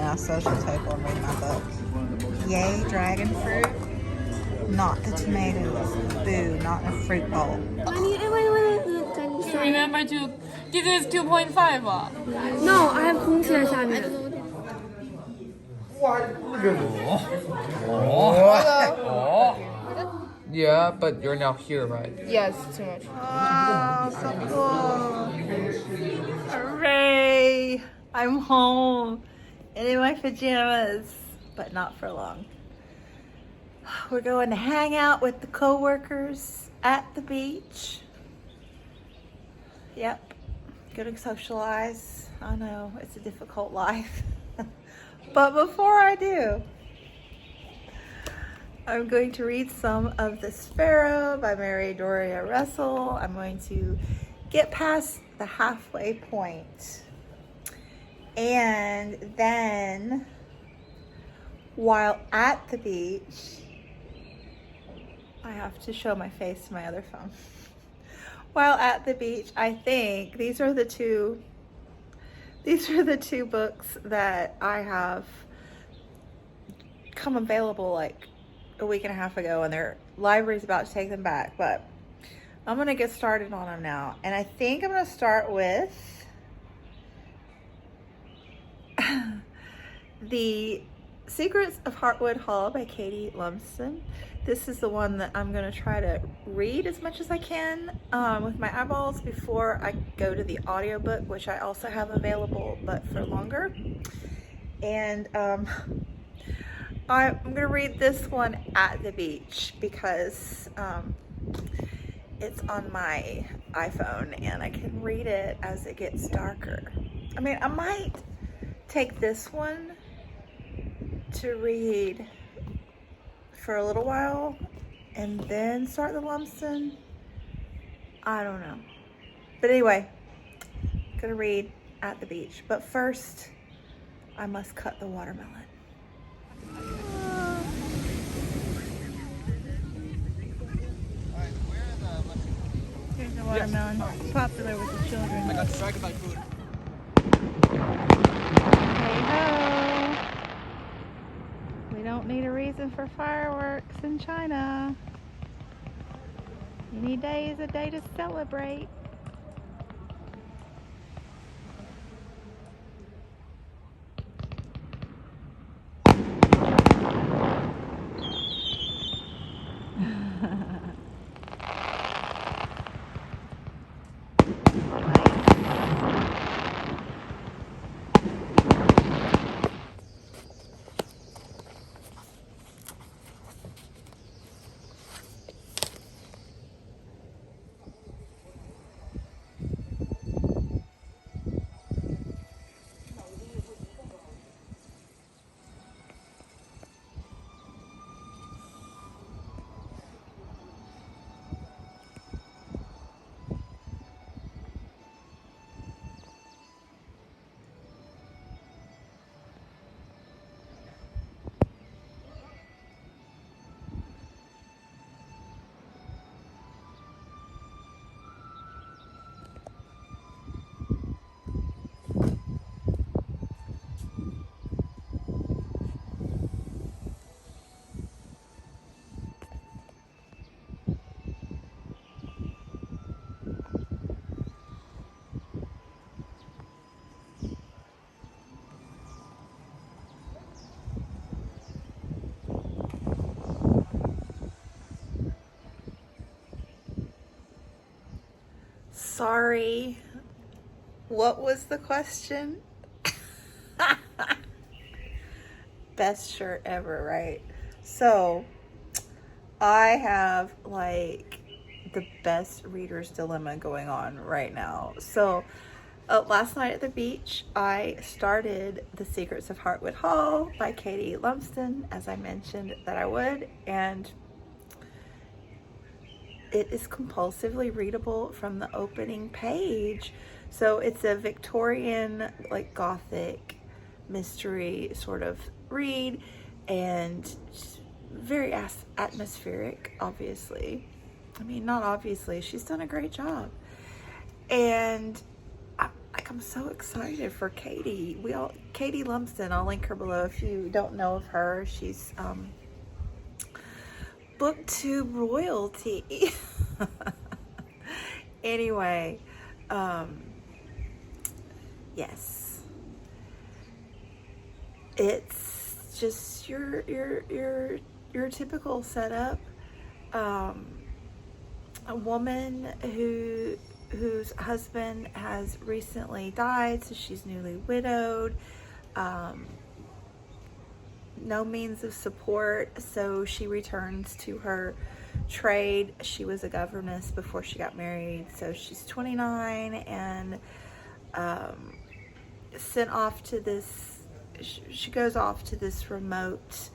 my social table and read my book. Yay, dragon fruit. Not the tomatoes. Boo, not in a fruit bowl. Remember to, this is 2.5 啊 No, I have 空气在下面。 Yeah, but you're now here, right? Yes, too much. Oh, so cool. Hooray. I'm home. And in my pajamas, but not for long. We're going to hang out with the co-workers at the beach. Yep, gonna socialize. I know, it's a difficult life. But before I do, I'm going to read some of The Sparrow by Mary Doria Russell. I'm going to get past the halfway point. And then, while at the beach, I have to show my face to my other phone. While at the beach, I think these are the two books that I have come available like a week and a half ago, and their library's about to take them back, but I'm gonna get started on them now. And I think I'm gonna start with The Secrets of Hartwood Hall by Katie Lumsden. This is the one that I'm gonna try to read as much as I can with my eyeballs before I go to the audiobook, which I also have available, but for longer. And I'm gonna read this one at the beach because it's on my iPhone and I can read it as it gets darker. I mean, I might take this one to read for a little while and then start the Lumsden. I don't know. But anyway, I'm gonna read at the beach. But first, I must cut the watermelon. Here's the watermelon. It's popular with the children. I got distracted by food. Hey ho! We don't need a reason for fireworks in China. Any day is a day to celebrate. Sorry. What was the question? Best shirt ever, right? So, I have like the best reader's dilemma going on right now. So, last night at the beach, I started The Secrets of Hartwood Hall by Katie Lumsden, as I mentioned that I would, and it is compulsively readable from the opening page. So it's a Victorian, like Gothic mystery sort of read, and very atmospheric, obviously. I mean, not obviously, she's done a great job. And I I'm so excited for Katie. Katie Lumsden, I'll link her below if you don't know of her. She's booktube royalty. Anyway, yes, it's just your typical setup. A woman whose husband has recently died, so she's newly widowed. No means of support, so she returns to her trade. She was a governess before she got married, so she's 29 and sent off to this. She goes off to this remote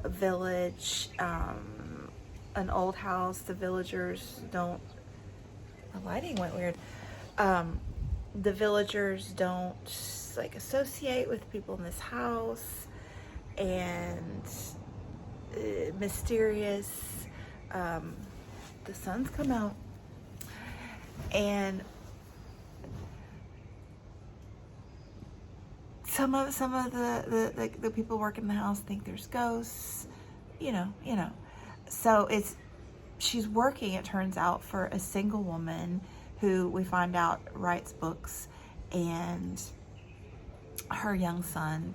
village, an old house. The villagers don't. The lighting went weird. The villagers don't like associate with people in this house, and mysterious. The sun's come out, and some of the people working in the house think there's ghosts, you know. So she's working, it turns out, for a single woman who we find out writes books, and her young son,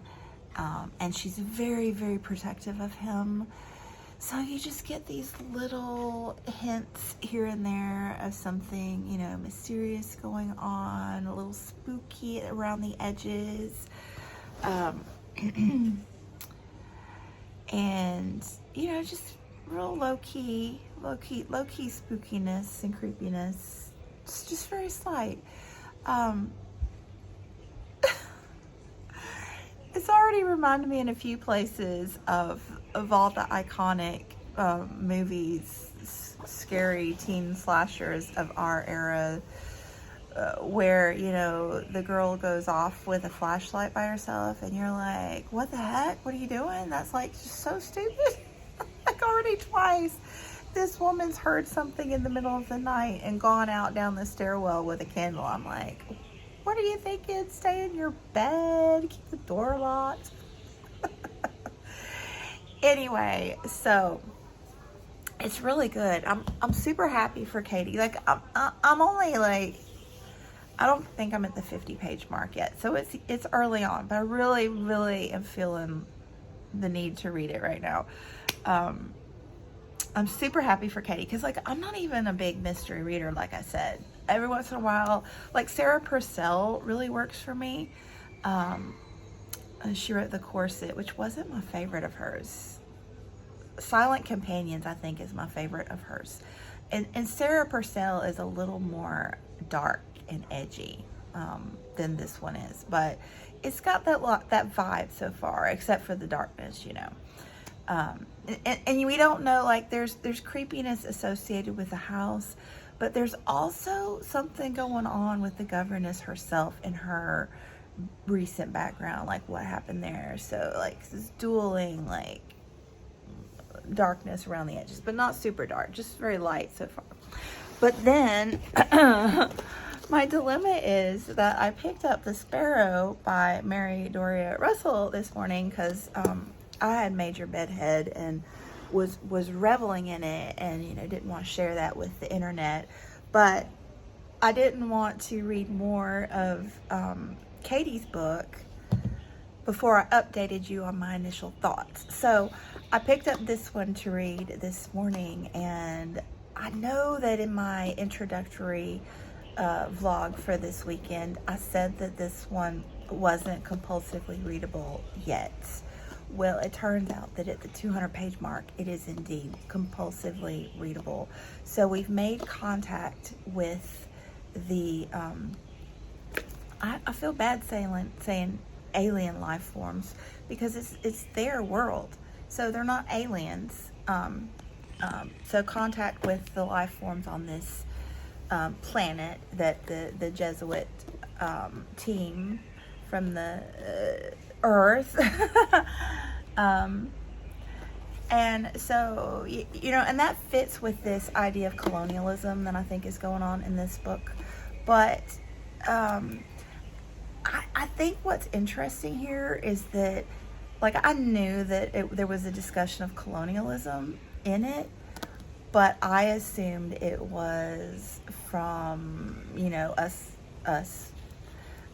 and she's very, very protective of him. So you just get these little hints here and there of something, mysterious going on, a little spooky around the edges. And, just real low-key spookiness and creepiness. It's just very slight. It's already reminded me in a few places of all the iconic movies, scary teen slashers of our era, where, the girl goes off with a flashlight by herself and you're like, what the heck? What are you doing? That's like just so stupid. Like already twice, this woman's heard something in the middle of the night and gone out down the stairwell with a candle. I'm like, what are you thinking? Stay in your bed, keep the door locked. Anyway, so it's really good. I'm super happy for Katie. Like I'm only like, I don't think I'm at the 50-page mark yet, so it's early on, but I really, really am feeling the need to read it right now. I'm super happy for Katie because, like, I'm not even a big mystery reader, like I said. Every once in a while, like Sarah Purcell really works for me. She wrote The Corset, which wasn't my favorite of hers. Silent Companions, I think, is my favorite of hers. And Sarah Purcell is a little more dark and edgy than this one is. But it's got that vibe so far, except for the darkness, And we don't know, like, there's creepiness associated with the house, but there's also something going on with the governess herself and her recent background, like what happened there. So, like, this dueling, like, darkness around the edges, but not super dark, just very light so far. But then, my dilemma is that I picked up The Sparrow by Mary Doria Russell this morning because I had major bedhead and was reveling in it, and didn't want to share that with the internet, but I didn't want to read more of Katie's book before I updated you on my initial thoughts. So I picked up this one to read this morning, and I know that in my introductory vlog for this weekend I said that this one wasn't compulsively readable yet. Well, it turns out that at the 200-page mark, it is indeed compulsively readable. So we've made contact with the, I feel bad saying alien life forms because it's their world. So they're not aliens. So contact with the life forms on this planet that the Jesuit team from the Earth. And so, and that fits with this idea of colonialism that I think is going on in this book. But I think what's interesting here is that, like, I knew that there was a discussion of colonialism in it, but I assumed it was from, you know, us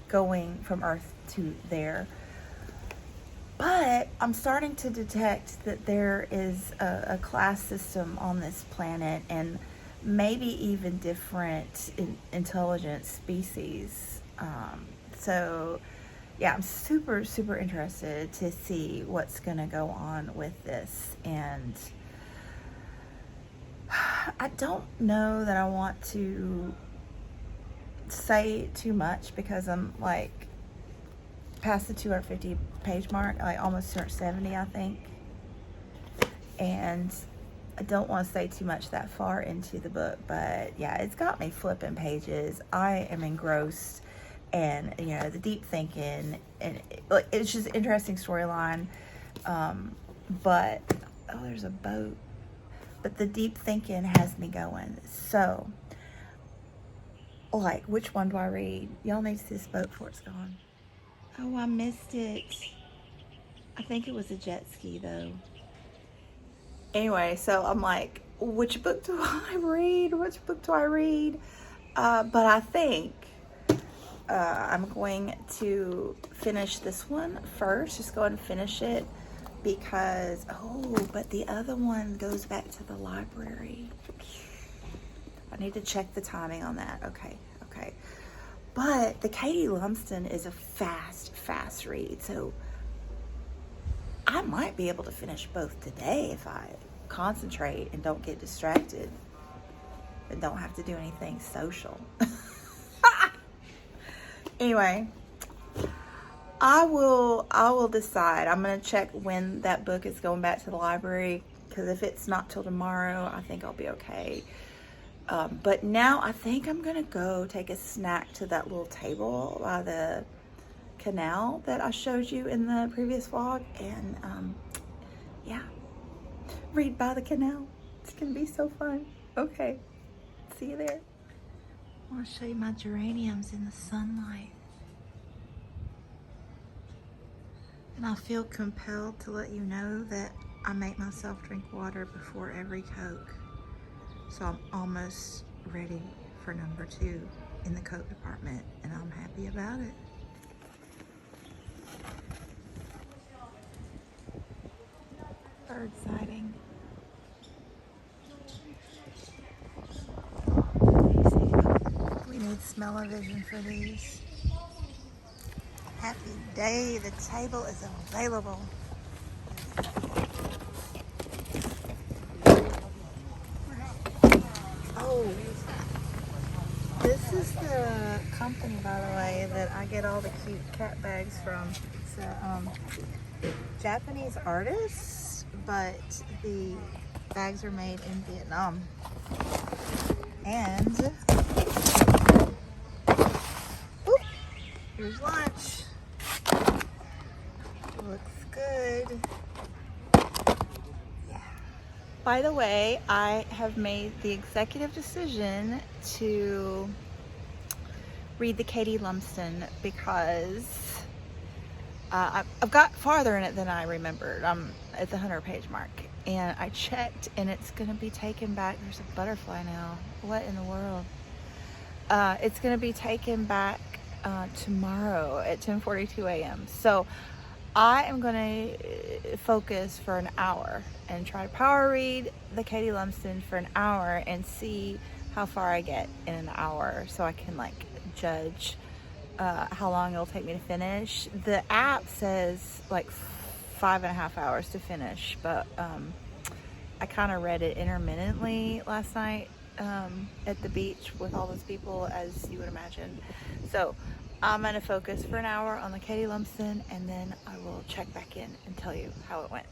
going from Earth to there. But I'm starting to detect that there is a class system on this planet, and maybe even different intelligent species. So, yeah, I'm super, super interested to see what's going to go on with this. And I don't know that I want to say too much because I'm like past the 250 page mark, like almost 270, I think. And I don't want to say too much that far into the book, but yeah, it's got me flipping pages. I am engrossed, and you know, the deep thinking, and like it's just an interesting storyline. But oh, there's a boat. But the deep thinking has me going. So, like, which one do I read? Y'all need to see this boat before it's gone. Oh, I missed it. I think it was a jet ski, though. Anyway, so I'm like, which book do I read? Which book do I read? But I think I'm going to finish this one first. Just go ahead and finish it because, oh, but the other one goes back to the library. I need to check the timing on that. Okay. But the Katie Lumsden is a fast read. So I might be able to finish both today if I concentrate and don't get distracted and don't have to do anything social. Anyway, I will decide. I'm going to check when that book is going back to the library, because if it's not till tomorrow, I think I'll be okay. But now I think I'm going to go take a snack to that little table by the canal that I showed you in the previous vlog, and yeah, read by the canal. It's going to be so fun. Okay, see you there. I want to show you my geraniums in the sunlight. And I feel compelled to let you know that I make myself drink water before every Coke. So I'm almost ready for number 2 in the Coke department, and I'm happy about it. Bird sighting. We need smell-o-vision for these. Happy day, the table is available. Oh, this is the company, by the way, that I get all the cute cat bags from. It's a Japanese artist, but the bags are made in Vietnam. And oop, here's lunch. Looks good. Yeah. By the way, I have made the executive decision to read the Katie Lumsden because I've got farther in it than I remembered. I'm at the 100-page mark, and I checked, and it's going to be taken back. There's a butterfly now. What in the world? It's going to be taken back tomorrow at 10:42 a.m. So I am going to focus for an hour and try to power read the Katie Lumsden for an hour and see how far I get in an hour, so I can like judge how long it'll take me to finish. The app says like 5.5 hours to finish, but I kind of read it intermittently last night at the beach with all those people, as you would imagine. So I'm going to focus for an hour on the Katie Lumsden, and then I will check back in and tell you how it went.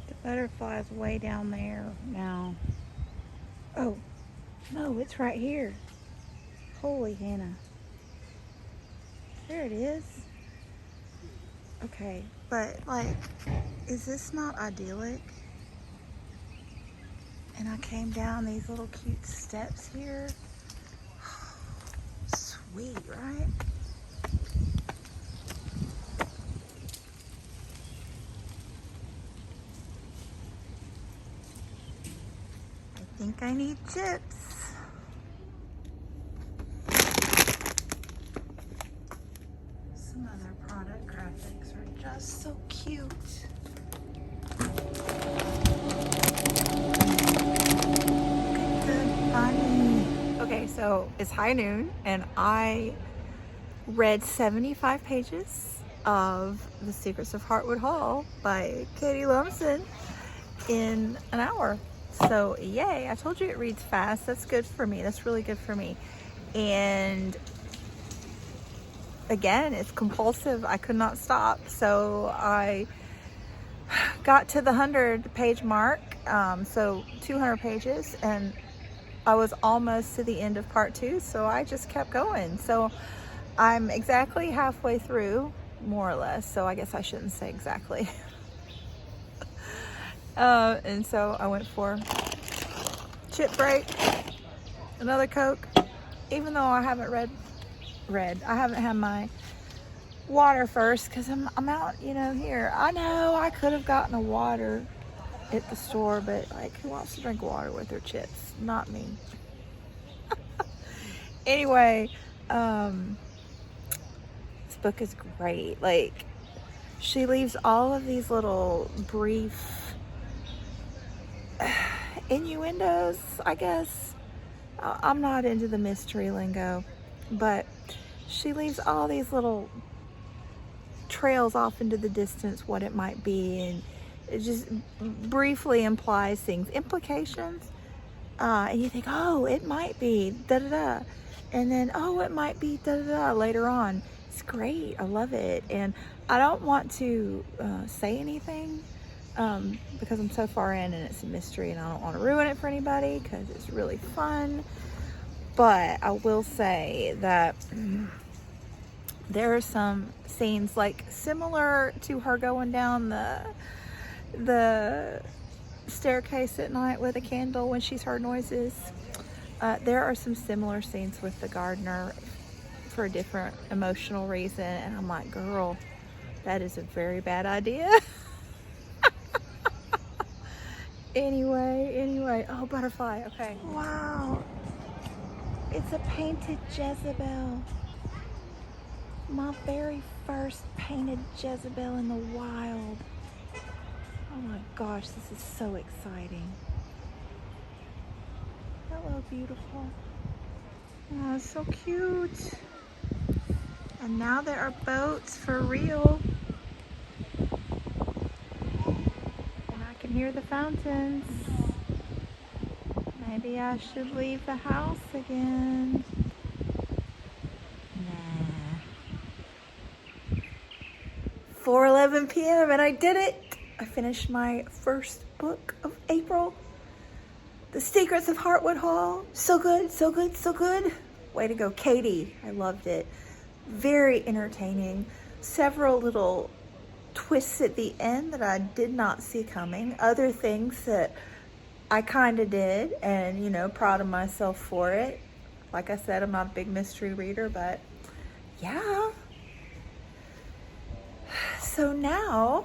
The butterfly is way down there now. Oh, no, it's right here. Holy Hannah. There it is. Okay, but like, is this not idyllic? And I came down these little cute steps here. Sweet, right? think I need chips. Some other product graphics are just so cute. Good bunny. Okay, so it's high noon and I read 75 pages of The Secrets of Hartwood Hall by Katie Lumsden in an hour. So yay, I told you it reads fast. That's good for me. That's really good for me. And again, it's compulsive. I could not stop. So I got to the 100-page mark, so 200 pages, and I was almost to the end of part 2, so I just kept going. So I'm exactly halfway through, more or less, so I guess I shouldn't say exactly. And so I went for chip break, another Coke, even though I haven't I haven't had my water first because I'm out, you know, here. I know I could have gotten a water at the store, but like, who wants to drink water with their chips? Not me. Anyway, this book is great. Like, she leaves all of these little brief innuendos, I guess. I'm not into the mystery lingo, but she leaves all these little trails off into the distance, what it might be, and it just briefly implies things, implications, and you think, oh, it might be da-da-da, and then, oh, it might be da-da-da later on. It's great. I love it. And I don't want to say anything because I'm so far in and it's a mystery and I don't want to ruin it for anybody because it's really fun. But I will say that there are some scenes like similar to her going down the staircase at night with a candle when she's heard noises. There are some similar scenes with the gardener for a different emotional reason, and I'm like, girl, that is a very bad idea. Anyway, oh, butterfly, okay. Wow, it's a painted Jezebel. My very first painted Jezebel in the wild. Oh my gosh, this is so exciting. Hello, beautiful. Oh, it's so cute. And now there are boats for real. And I can hear the fountains. Maybe I should leave the house again. Nah. 4:11 p.m. and I did it. I finished my first book of April. The Secrets of Hartwood Hall. So good, so good, so good. Way to go, Katie. I loved it. Very entertaining. Several little twists at the end that I did not see coming. Other things that I kind of did, and, you know, proud of myself for it. Like I said, I'm not a big mystery reader, but yeah. So now,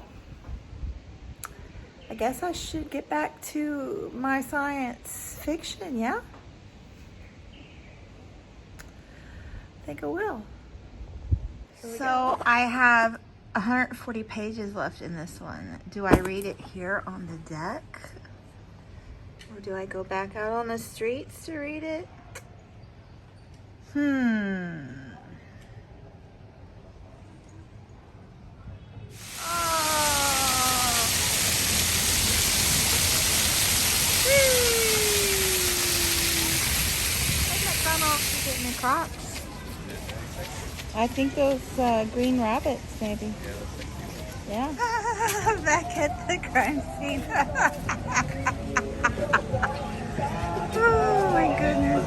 I guess I should get back to my science fiction, yeah? I think I will. So I have 140 pages left in this one. Do I read it here on the deck? Or do I go back out on the streets to read it? Crocs. I think those green rabbits, maybe. Yeah. Back at the crime scene. Oh my goodness.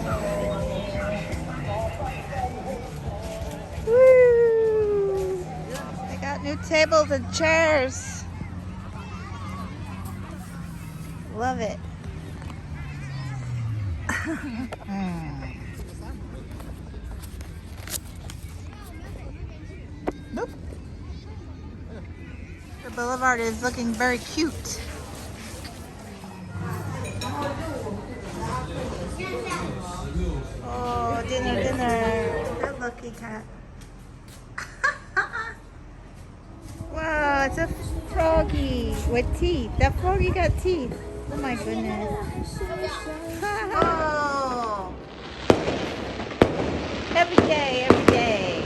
Woo! They got new tables and chairs. Love it. Nope. The boulevard is looking very cute. froggy cat. Wow, it's a froggy with teeth. That froggy got teeth. Oh my goodness. Oh. Every day, every day.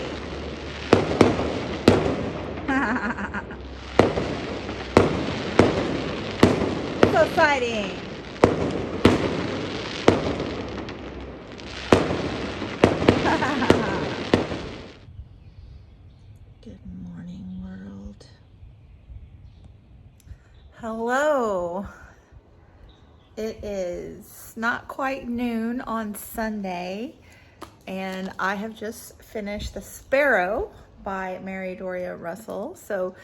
So exciting. Good morning, world. Hello. It is not quite noon on Sunday, and I have just finished The Sparrow by Mary Doria Russell. So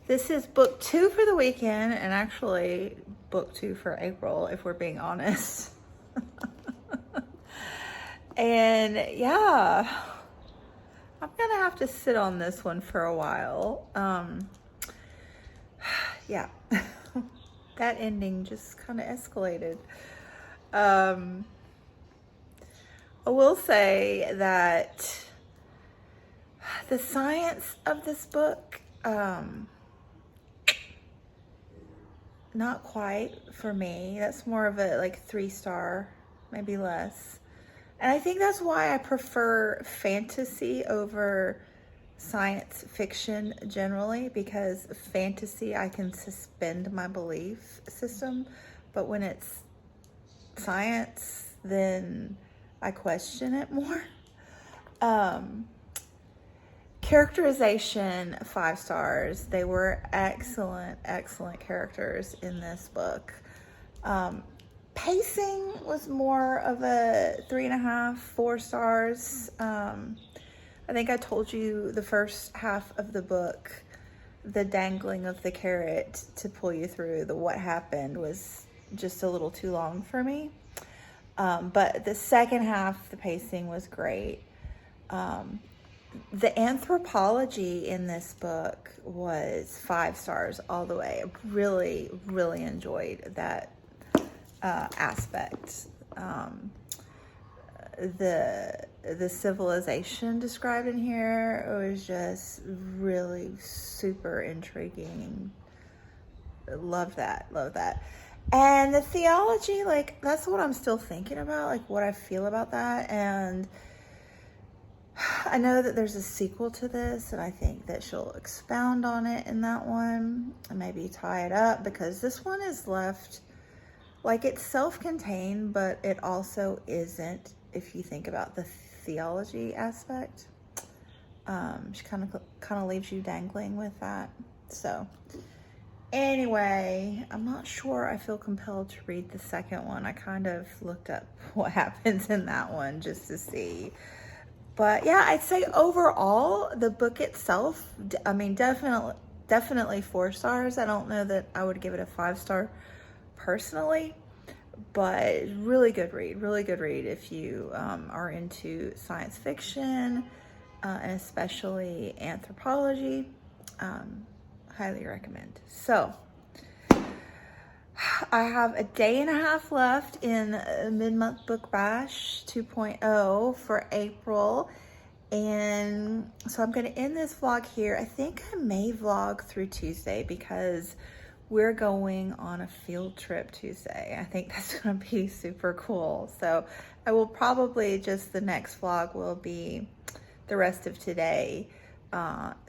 this is book 2 for the weekend, and actually book 2 for April, if we're being honest. And yeah, I'm gonna have to sit on this one for a while. Yeah, that ending just kind of escalated. I will say that the science of this book, not quite for me. That's more of a like 3-star, maybe less. And I think that's why I prefer fantasy over science fiction generally, because fantasy, I can suspend my belief system. But when it's science, then I question it more. Characterization, 5 stars. They were excellent, excellent characters in this book. Pacing was more of a 3.5, 4 stars. I think I told you the first half of the book, the dangling of the carrot to pull you through the what happened was just a little too long for me. But the second half, the pacing was great. The anthropology in this book was 5 stars all the way. I really, really enjoyed that aspect. The civilization described in here was just really super intriguing. Love that, love that. And the theology, like, that's what I'm still thinking about, like what I feel about that. And I know that there's a sequel to this, and I think that she'll expound on it in that one and maybe tie it up, because this one is left like it's self-contained, but it also isn't if you think about the theology aspect. She kind of leaves you dangling with that. So anyway, I'm not sure I feel compelled to read the second one. I kind of looked up what happens in that one just to see. But yeah, I'd say overall, the book itself, I mean, definitely 4 stars. I don't know that I would give it a 5-star personally, but really good read if you are into science fiction, and especially anthropology. Highly recommend. So I have a day and a half left in mid-month book bash 2.0 for April, and so I'm going to end this vlog here. I think I may vlog through Tuesday because we're going on a field trip Tuesday. I think that's going to be super cool. So I will probably just, the next vlog will be the rest of today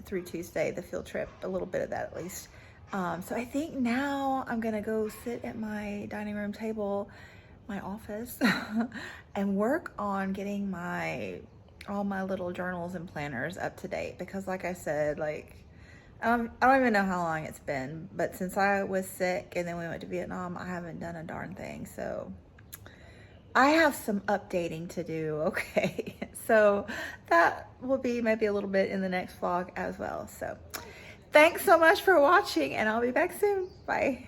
through Tuesday, the field trip, a little bit of that at least. So I think now I'm gonna go sit at my dining room table, my office, and work on getting all my little journals and planners up to date, because like I said, like, I don't even know how long it's been, but since I was sick and then we went to Vietnam, I haven't done a darn thing. So I have some updating to do, okay? So that will be maybe a little bit in the next vlog as well. So thanks so much for watching, and I'll be back soon. Bye.